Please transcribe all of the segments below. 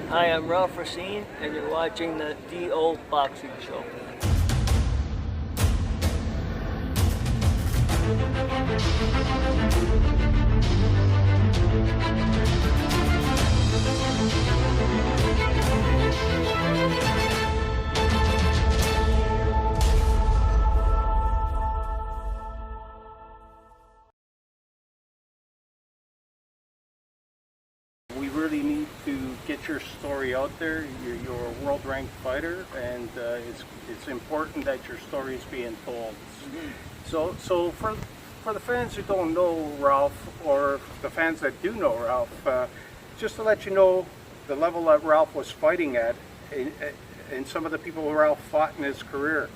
Hi, I'm Ralph Racine, and you're watching the D.O. Boxing Show. We really need to get your story out there. You're a world-ranked fighter, and it's important that your story is being told. So for the fans who don't know Ralph, or the fans that do know Ralph, just to let you know the level that Ralph was fighting at, and some of the people Ralph fought in his career.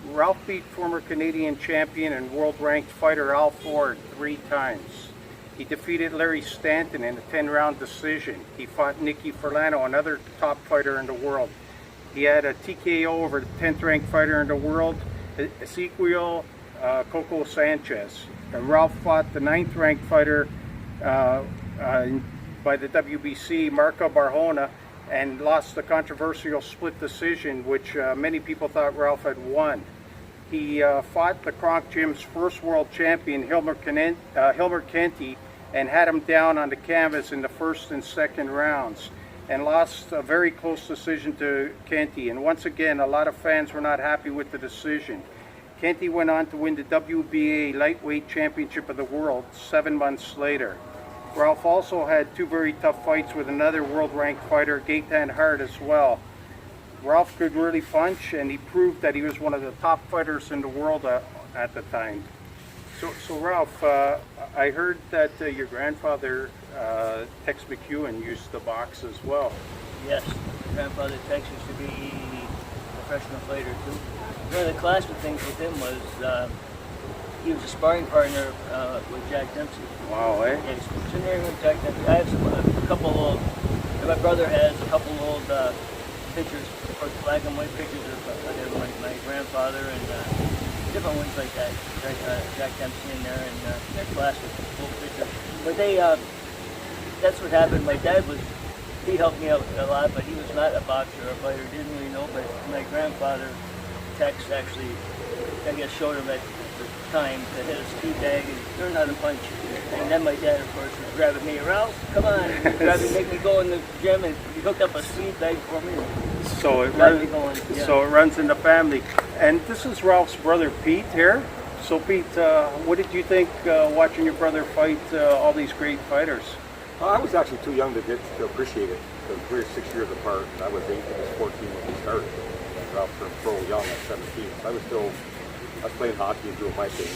Ralph beat former Canadian champion and world-ranked fighter Al Ford 3 times. He defeated Larry Stanton in a 10-round decision. He fought Nicky Furlano, another top fighter in the world. He had a TKO over the 10th-ranked fighter in the world, Ezequiel Coco Sanchez. And Ralph fought the 9th-ranked fighter by the WBC, Marco Barahona, and lost the controversial split decision, which many people thought Ralph had won. He fought the Kronk Gym's first world champion, Hilmer Kenty, and had him down on the canvas in the first and second rounds, and lost a very close decision to Kenty. And once again, a lot of fans were not happy with the decision. Kenty went on to win the WBA Lightweight Championship of the World 7 months later. Ralph also had 2 very tough fights with another world-ranked fighter, Gaetan Hart, as well. Ralph could really punch, and he proved that he was one of the top fighters in the world at the time. So Ralph, I heard that your grandfather, Tex McEwen, used to box as well. Yes, my grandfather Tex used to be a professional fighter too. One of the classic things with him was he was a sparring partner with Jack Dempsey. Wow, eh? Yeah, he's sitting there with Jack Dempsey. I have a couple old, my brother has a couple old pictures, black and white pictures of my grandfather and different ones like that. Jack Dempsey in there, and they're classic, old pictures. But that's what happened. My dad he helped me out a lot, but he was not a boxer or a fighter, didn't really know. But my grandfather, Tex, actually, I guess, showed him at the time to hit a speed bag and learn how to punch. And then my dad, of course, was grabbing me, Ralph, come on, make me go in the gym, and he hooked up a speed bag for me. So it runs in the family. And this is Ralph's brother Pete here. So Pete, what did you think watching your brother fight all these great fighters? I was actually too young to appreciate it, because we're 6 years apart, and I was 8, he was 14 when we started. And Ralph turned pro young at 17. So I was playing hockey and doing my thing.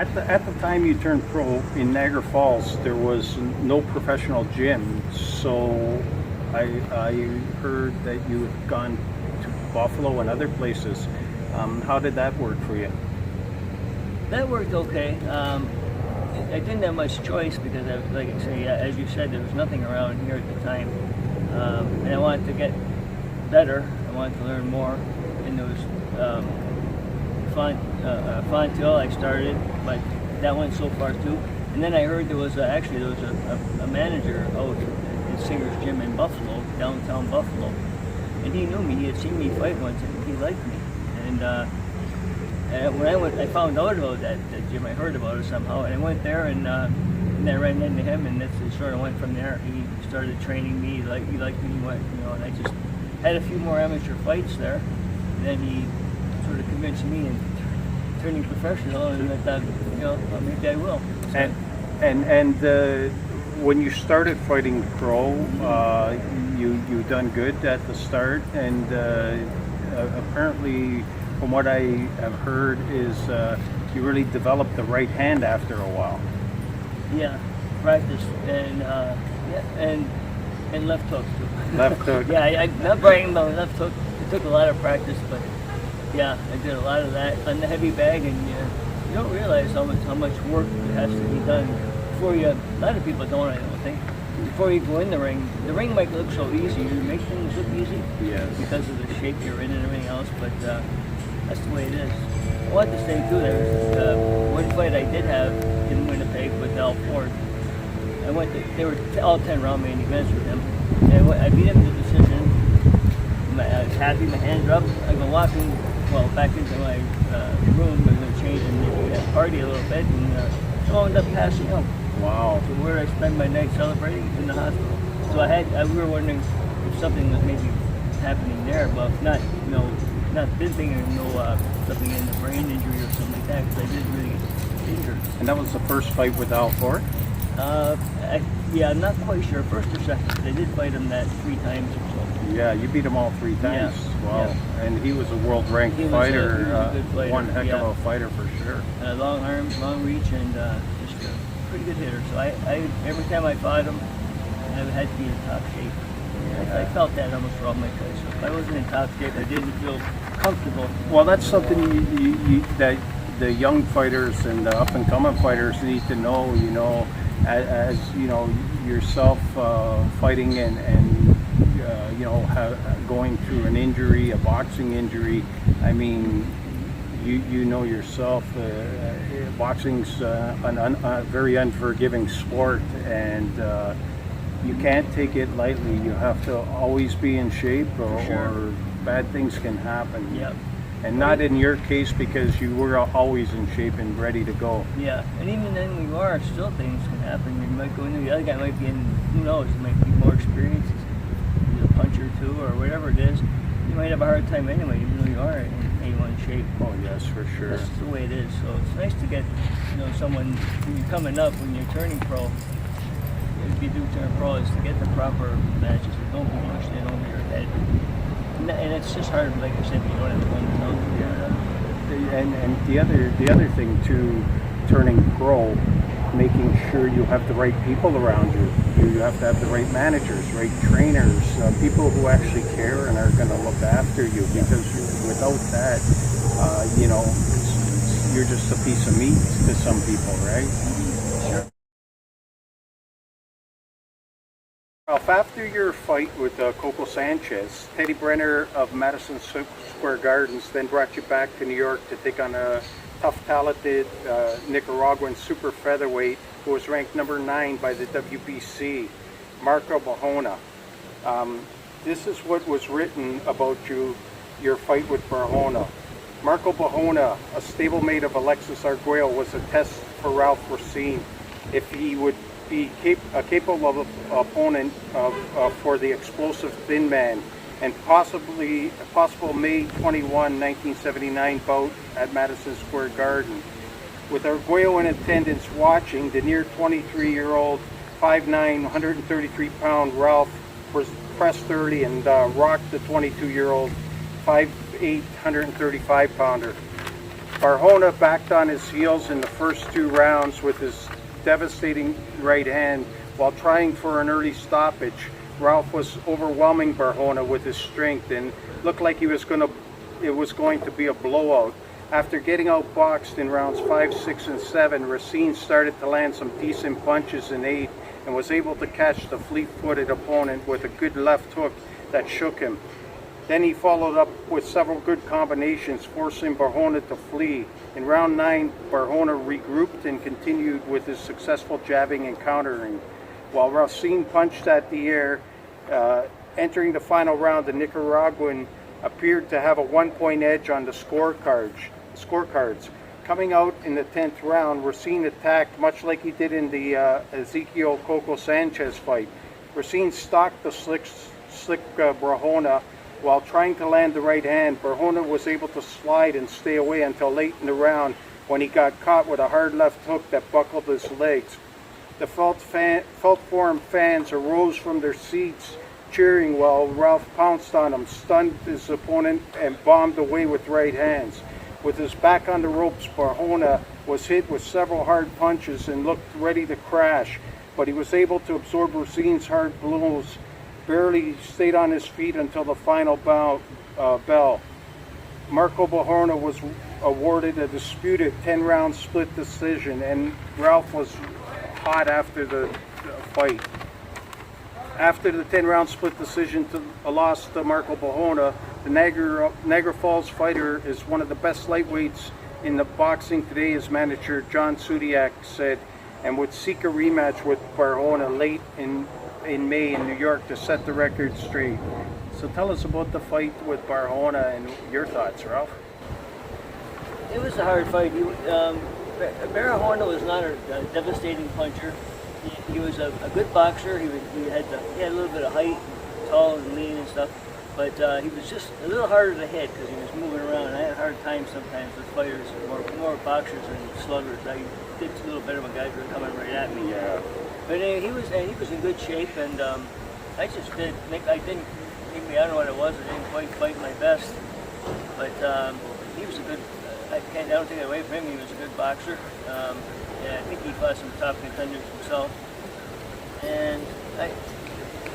But At the time you turned pro in Niagara Falls, there was no professional gym. So I heard that you had gone to Buffalo and other places. How did that work for you? That worked okay. I didn't have much choice because, like I say, as you said, there was nothing around here at the time. And I wanted to get better. I wanted to learn more. And there was Fontiel I started, but that went so far too. And then I heard there was a manager out at Singer's Gym in Buffalo, downtown Buffalo, and he knew me. He had seen me fight once, and he liked me. And when I found out about that gym. I heard about it somehow, and I went there, and I ran into him, and it sort of went from there. He started training me. He liked me. He went, and I just had a few more amateur fights there. And then he sort of convinced me into turning professional, and I thought, maybe I will. So, and when you started fighting pro, you done good at the start, and apparently, from what I have heard, is you really developed the right hand after a while. Yeah, practice and left hook too. Left hook. Yeah, I'm not bragging about left hook. It took a lot of practice, but yeah, I did a lot of that on the heavy bag, and you don't realize how much work has to be done before you. A lot of people don't, I don't think. Before you go in the ring might look so easy. You make things look easy, yes, because of the shape you're in and everything else. But that's the way it is. I want to say too, there was one fight I did have in Winnipeg with Al Ford. I went to, they were all 10 round main events with him. And I beat him to the decision. I was happy, my hands were up. I go walking, back into my room, I was going to change and party a little bit, and I ended up passing out. Wow. So where I spend my night celebrating in the hospital. So we were wondering if something was maybe happening there, but not, not visiting or something in the brain injury or something like that, because I didn't really get injured. And that was the first fight with Al Ford? I'm not quite sure, first or second, because I did fight him that 3 times or so. Yeah, you beat him all 3 times. Yeah. Wow. Yeah. And he was a world-ranked fighter, he was a good fighter. one heck of a fighter for sure. Long arms, long reach, and just a pretty good hitter. So I every time I fought him, I had to be in top shape. I felt that almost for all my fights. So if I wasn't in top shape, I didn't feel comfortable. Well, that's something that the young fighters and the up-and-coming fighters need to know. As yourself fighting and going through an injury, a boxing injury. I mean, you know yourself, boxing's a very unforgiving sport, and you can't take it lightly. You have to always be in shape, or bad things can happen. Yep. And not in your case, because you were always in shape and ready to go. Yeah, and even then when you are, still things can happen. You might go into the other guy might be in, who knows, might be more experienced, a punch or two or whatever it is. You might have a hard time anyway, even though you are in A1 shape. Oh yes, for sure. That's the way it is. So it's nice to get, someone when you're coming up, when you're turning pro. If you do turn pro, is to get the proper matches. Don't be pushed in over your head. And it's just hard, like I said, you don't have one to And the other thing too, turning pro, making sure you have the right people around you. You have to have the right managers, right trainers, people who actually care and are going to look after you. Because without that, you're just a piece of meat to some people, right? Sure. Ralph, after your fight with Coco Sanchez, Teddy Brenner of Madison Square Gardens then brought you back to New York to take on a tough, talented Nicaraguan super featherweight who was ranked number 9 by the WBC, Marco Barahona. This is what was written about your fight with Barahona. Marco Barahona, a stablemate of Alexis Arguello, was a test for Ralph Racine if he would be a capable opponent for the explosive thin man, and possible May 21, 1979 bout at Madison Square Garden. With Arguello in attendance watching, the near 23-year-old, 5'9", 133-pound Ralph was pressed early and rocked the 22-year-old, 5'8", 135-pounder. Barahona backed on his heels in the first 2 rounds with his devastating right hand while trying for an early stoppage. Ralph was overwhelming Barahona with his strength and looked like it was going to be a blowout. After getting outboxed in rounds 5, 6, and 7, Racine started to land some decent punches in 8 and was able to catch the fleet-footed opponent with a good left hook that shook him. Then he followed up with several good combinations, forcing Barahona to flee. In round 9, Barahona regrouped and continued with his successful jabbing and countering. While Racine punched at the air, entering the final round, the Nicaraguan appeared to have a 1-point edge on the scorecards. Coming out in the 10th round, Racine attacked much like he did in the Ezekiel Coco Sanchez fight. Racine stalked the slick Barahona while trying to land the right hand. Barahona was able to slide and stay away until late in the round when he got caught with a hard left hook that buckled his legs. The Felt Forum fans arose from their seats cheering while Ralph pounced on him, stunned his opponent, and bombed away with right hands. With his back on the ropes, Barahona was hit with several hard punches and looked ready to crash, but he was able to absorb Racine's hard blows, barely stayed on his feet until the final bell. Marco Barahona was awarded a disputed 10-round split decision, and Ralph was hot after the fight. After the 10-round split decision loss to Marco Barahona, the Niagara Falls fighter is one of the best lightweights in the boxing today, as manager John Sudiak said. and would seek a rematch with Barahona late in May in New York to set the record straight. So tell us about the fight with Barahona and your thoughts, Ralph. It was a hard fight. Barahona was not a devastating puncher. He was a good boxer. He had a little bit of height, tall and lean and stuff, but he was just a little harder to hit because he was moving around. I had a hard time sometimes with fighters, more boxers than sluggers. I did a little better when guys were coming right at me. Yeah. But he was in good shape, and I just didn't. I don't know what it was. I didn't quite fight my best, but he was a good. I don't take it away from him. He was a good boxer. And I think he fought some top contenders himself. And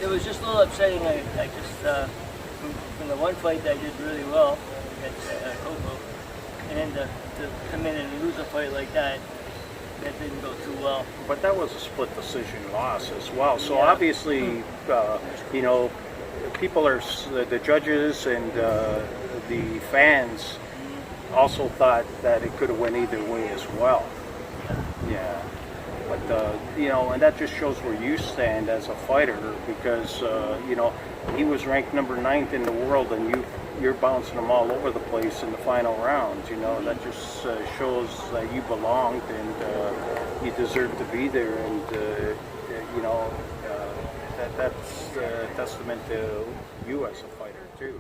it was just a little upsetting. I just from the one fight I did really well against Okpo, and then to come in and lose a fight like that didn't go too well. But that was a split decision loss as well. So Yeah. obviously, people are the judges and the fans also thought that it could have went either way as well. Yeah, but and that just shows where you stand as a fighter because he was ranked number 9th in the world, and you're bouncing him all over the place in the final rounds. That just shows that you belonged and you deserved to be there, and that's a testament to you as a fighter too.